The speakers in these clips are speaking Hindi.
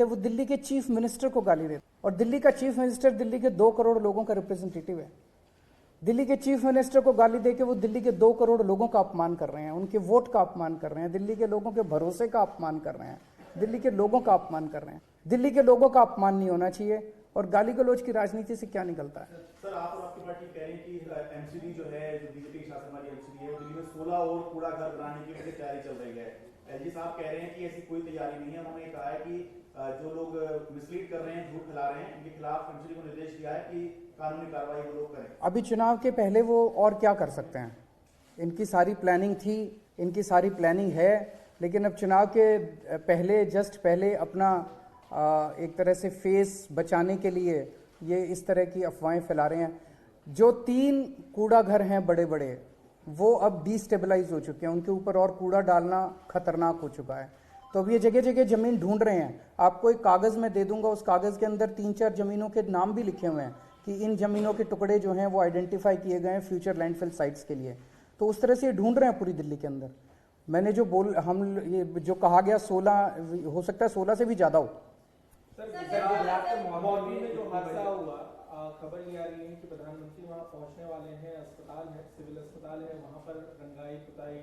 देते, वो दिल्ली के चीफ मिनिस्टर को गाली देते। और दिल्ली का चीफ मिनिस्टर दिल्ली के 2 करोड़ लोगों का रिप्रेजेंटेटिव है। दिल्ली के चीफ मिनिस्टर को गाली देके वो दिल्ली के 2 करोड़ लोगों का अपमान कर रहे हैं, उनके वोट का अपमान कर रहे हैं, दिल्ली के लोगों के भरोसे का अपमान कर रहे हैं, दिल्ली के लोगों का अपमान कर रहे हैं। दिल्ली के लोगों का अपमान नहीं होना चाहिए। और गाली गलौज की राजनीति से क्या निकलता है? सर, आप और आपकी पार्टी कह रही है कि एमसीडी जो है, जो बीजेपी की शासन वाली एमसीडी है, दिल्ली में 16 और कूड़ा घर बनाने की तैयारी चल रही है। एलजी साहब कह रहे हैं कि ऐसी कोई तैयारी नहीं है। उन्होंने कहा है कि जो लोग मिसलीड कर रहे हैं, झूठ फैला रहे हैं, इनके खिलाफ एमसीडी को निर्देश दिया है कि कानूनी कार्रवाई वो लोग करें। अभी चुनाव के पहले वो और क्या कर सकते हैं? इनकी सारी प्लानिंग थी, इनकी सारी प्लानिंग है, लेकिन अब चुनाव के पहले, जस्ट पहले अपना एक तरह से फेस बचाने के लिए ये इस तरह की अफवाहें फैला रहे हैं। जो 3 कूड़ा घर हैं बड़े बड़े, वो अब डिस्टेबलाइज हो चुके हैं, उनके ऊपर और कूड़ा डालना खतरनाक हो चुका है। तो अब ये जगह जगह जमीन ढूंढ रहे हैं। आपको एक कागज में दे दूंगा, उस कागज के अंदर 3-4 जमीनों के नाम भी लिखे हुए हैं कि इन जमीनों के टुकड़े जो हैं वो आइडेंटिफाई किए गए हैं फ्यूचर लैंडफिल साइट्स के लिए। तो उस तरह से ये ढूंढ रहे हैं पूरी दिल्ली के अंदर। मैंने जो ये जो कहा गया 16, हो सकता है 16 से भी ज्यादा हो। सर, मॉर्निंग में जो हादसा हुआ, खबर ये आ रही है कि प्रधानमंत्री वहां पहुंचने वाले हैं, अस्पताल है, सिविल अस्पताल है, वहां पर रंगाई पुताई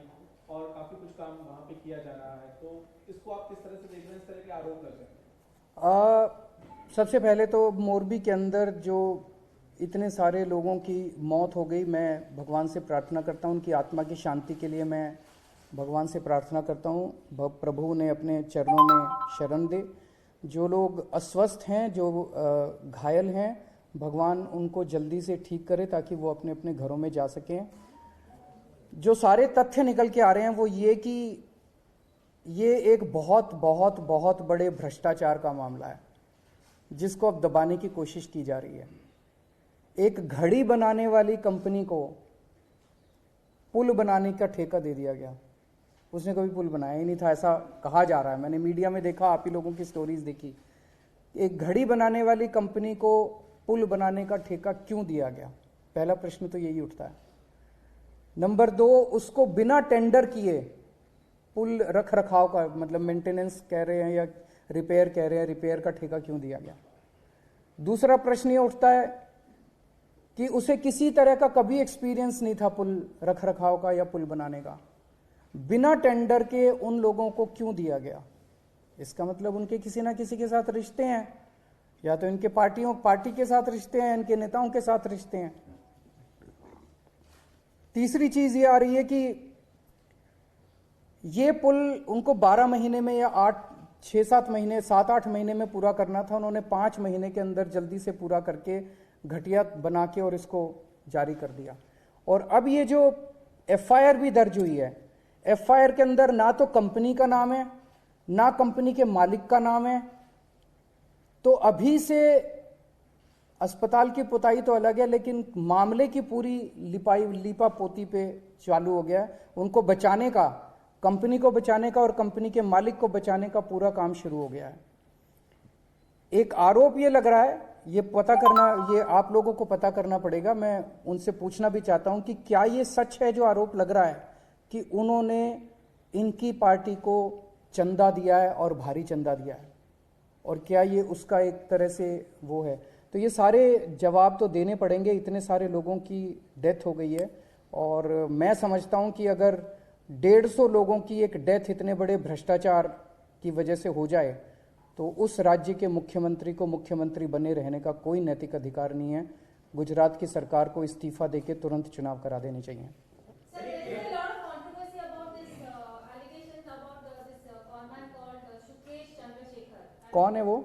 और काफी कुछ काम वहां पे किया जा रहा है। तो इसको आप किस तरह से देख रहे हैं? इस तरह के आरोप लग रहे हैं। सबसे पहले तो मोरबी के अंदर जो इतने सारे लोगों की मौत हो गई, मैं भगवान से प्रार्थना करता हूं, उनकी आत्मा की शांति के लिए मैं भगवान से प्रार्थना करता हूं, प्रभु ने अपने चरणों में शरण दे। जो लोग अस्वस्थ हैं, जो घायल हैं, भगवान उनको जल्दी से ठीक करे ताकि वो अपने अपने घरों में जा सकें। जो सारे तथ्य निकल के आ रहे हैं वो ये कि ये एक बहुत बहुत बहुत बड़े भ्रष्टाचार का मामला है जिसको अब दबाने की कोशिश की जा रही है। एक घड़ी बनाने वाली कंपनी को पुल बनाने का ठेका दे दिया गया। उसने कभी पुल बनाया ही नहीं था, ऐसा कहा जा रहा है। मैंने मीडिया में देखा, आप ही लोगों की स्टोरीज देखी। एक घड़ी बनाने वाली कंपनी को पुल बनाने का ठेका क्यों दिया गया? पहला प्रश्न तो यही उठता है। नंबर 2, उसको बिना टेंडर किए पुल रख रखाव का, मतलब मेंटेनेंस कह रहे हैं या रिपेयर कह रहे हैं, रिपेयर का ठेका क्यों दिया गया? दूसरा प्रश्न ये उठता है कि उसे किसी तरह का कभी एक्सपीरियंस नहीं था पुल रख रखाव का या पुल बनाने का। बिना टेंडर के उन लोगों को क्यों दिया गया? इसका मतलब उनके किसी ना किसी के साथ रिश्ते हैं, या तो इनके पार्टी के साथ रिश्ते हैं, इनके नेताओं के साथ रिश्ते हैं। तीसरी चीज ये आ रही है कि ये पुल उनको 12 महीने में या 6-7 महीने, 7-8 महीने में पूरा करना था। उन्होंने 5 महीने के अंदर जल्दी से पूरा करके घटिया बना के और इसको जारी कर दिया। और अब ये जो एफआईआर भी दर्ज हुई है, एफआईआर के अंदर ना तो कंपनी का नाम है, ना कंपनी के मालिक का नाम है। तो अभी से अस्पताल की पुताई तो अलग है, लेकिन मामले की पूरी लीपा पोती पे चालू हो गया। उनको बचाने का, कंपनी को बचाने का और कंपनी के मालिक को बचाने का पूरा काम शुरू हो गया है। एक आरोप ये लग रहा है, ये पता करना, ये आप लोगों को पता करना पड़ेगा। मैं उनसे पूछना भी चाहता हूं कि क्या ये सच है जो आरोप लग रहा है कि उन्होंने इनकी पार्टी को चंदा दिया है और भारी चंदा दिया है, और क्या ये उसका एक तरह से वो है? तो ये सारे जवाब तो देने पड़ेंगे। इतने सारे लोगों की डेथ हो गई है, और मैं समझता हूं कि अगर 150 लोगों की एक डेथ इतने बड़े भ्रष्टाचार की वजह से हो जाए तो उस राज्य के मुख्यमंत्री को मुख्यमंत्री बने रहने का कोई नैतिक अधिकार नहीं है। गुजरात की सरकार को इस्तीफा देके तुरंत चुनाव करा देने चाहिए। कौन है वो?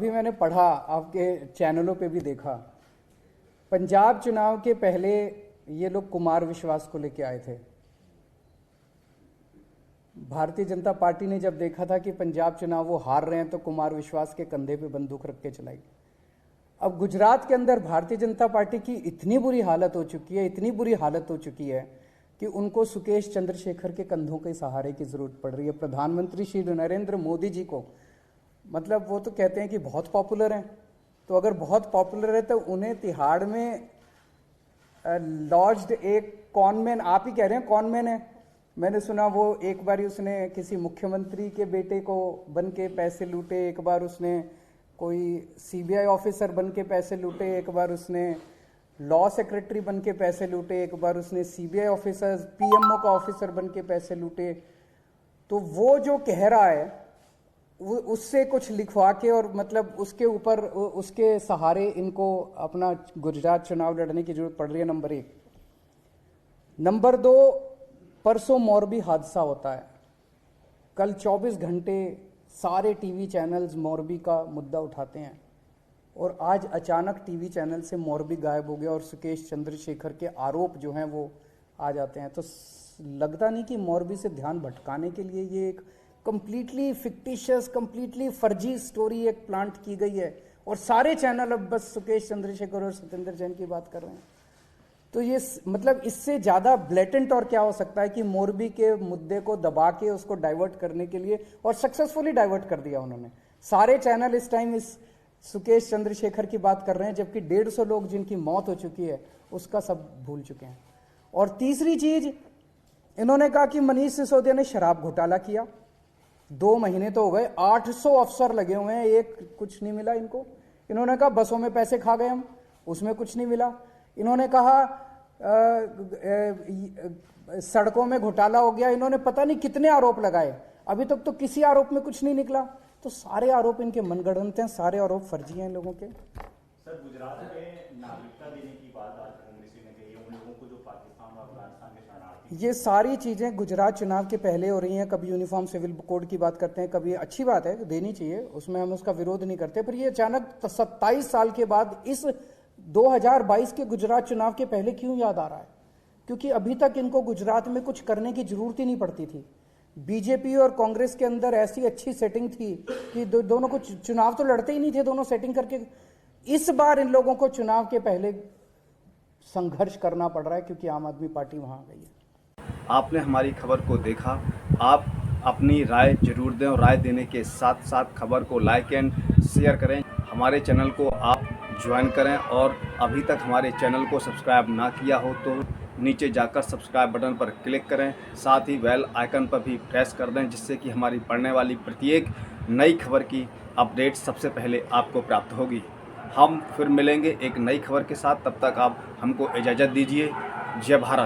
मैंने पढ़ा, आपके चैनलों पे भी देखा। पंजाब चुनाव के पहले ये लोग कुमार विश्वास को लेके आए थे। भारतीय जनता पार्टी ने जब देखा था कि पंजाब चुनाव वो हार रहे हैं तो कुमार विश्वास के कंधे पे बंदूक रख के चलाई। अब गुजरात के अंदर भारतीय जनता पार्टी की इतनी बुरी हालत हो चुकी है, इतनी बुरी हालत हो चुकी है कि उनको सुकेश चंद्रशेखर के कंधों के सहारे की जरूरत पड़ रही है। प्रधानमंत्री श्री नरेंद्र मोदी जी को, मतलब वो तो कहते हैं कि बहुत पॉपुलर हैं, तो अगर बहुत पॉपुलर है तो उन्हें तिहाड़ में लॉज्ड एक कॉनमैन, आप ही कह रहे हैं कॉनमैन है, मैंने सुना वो एक बार उसने किसी मुख्यमंत्री के बेटे को बन के पैसे लूटे, एक बार उसने कोई सीबीआई ऑफिसर बन के पैसे लूटे, एक बार उसने लॉ सेक्रेटरी बन के पैसे लूटे, एक बार उसने सीबीआई ऑफिसर पीएमओ का ऑफिसर बन के पैसे लूटे। तो वो जो कह रहा है उससे कुछ लिखवा के और मतलब उसके ऊपर उसके सहारे इनको अपना गुजरात चुनाव लड़ने की जरूरत पड़ रही है, नंबर 1। नंबर 2, परसों मोरबी हादसा होता है, कल 24 घंटे सारे टीवी चैनल्स मोरबी का मुद्दा उठाते हैं और आज अचानक टीवी चैनल से मोरबी गायब हो गया और सुकेश चंद्रशेखर के आरोप जो हैं वो आ जाते हैं। तो लगता नहीं कि मोरबी से ध्यान भटकाने के लिए ये एक कंप्लीटली फिक्टिशियस, कंप्लीटली फर्जी स्टोरी एक प्लांट की गई है और सारे चैनल अब बस सुकेश चंद्रशेखर और सत्येंद्र जैन की बात कर रहे हैं। तो ये मतलब इससे ज़्यादा ब्लेटेंट और क्या हो सकता है कि मोरबी के मुद्दे को दबा के उसको डाइवर्ट करने के लिए, और सक्सेसफुली डाइवर्ट कर दिया उन्होंने। सारे चैनल इस टाइम इस सुकेश चंद्रशेखर की बात कर रहे हैं, जबकि 150 लोग जिनकी मौत हो चुकी है उसका सब भूल चुके हैं। और तीसरी चीज, इन्होंने कहा कि मनीष सिसोदिया ने शराब घोटाला किया। 2 महीने तो हो गए, 800 अफसर लगे हुए हैं, एक कुछ नहीं मिला इनको। इन्होंने कहा बसों में पैसे खा गए हम, उसमें कुछ नहीं मिला। इन्होंने कहा सड़कों में घोटाला हो गया, इन्होंने पता नहीं कितने आरोप लगाए, अभी तक तो किसी आरोप में कुछ नहीं निकला। तो सारे आरोप इनके मनगढ़ंत हैं, सारे आरोप फर्जी हैं लोगों के। सर, गुजरात में नागरिकता देने की बात आज कांग्रेस ने कही है उन लोगों को जो पाकिस्तान और अफगानिस्तान के शरणार्थी। ये सारी चीजें गुजरात चुनाव के पहले हो रही हैं। कभी यूनिफॉर्म सिविल कोड की बात करते हैं, कभी अच्छी बात है देनी चाहिए, उसमें हम उसका विरोध नहीं करते, पर ये अचानक 27 साल के बाद इस 2022 के गुजरात चुनाव के पहले क्यों याद आ रहा है? क्योंकि अभी तक इनको गुजरात में कुछ करने की जरूरत ही नहीं पड़ती थी। बीजेपी और कांग्रेस के अंदर ऐसी अच्छी सेटिंग थी कि दोनों को चुनाव तो लड़ते ही नहीं थे, दोनों सेटिंग करके। इस बार इन लोगों को चुनाव के पहले संघर्ष करना पड़ रहा है क्योंकि आम आदमी पार्टी वहां आ गई है। आपने हमारी खबर को देखा, आप अपनी राय जरूर दें और राय देने के साथ साथ खबर को लाइक एंड शेयर करें। हमारे चैनल को आप ज्वाइन करें और अभी तक हमारे चैनल को सब्सक्राइब ना किया हो तो नीचे जाकर सब्सक्राइब बटन पर क्लिक करें, साथ ही बेल आइकन पर भी प्रेस कर दें, जिससे कि हमारी पढ़ने वाली प्रत्येक नई खबर की अपडेट सबसे पहले आपको प्राप्त होगी। हम फिर मिलेंगे एक नई खबर के साथ, तब तक आप हमको इजाज़त दीजिए। जय भारत।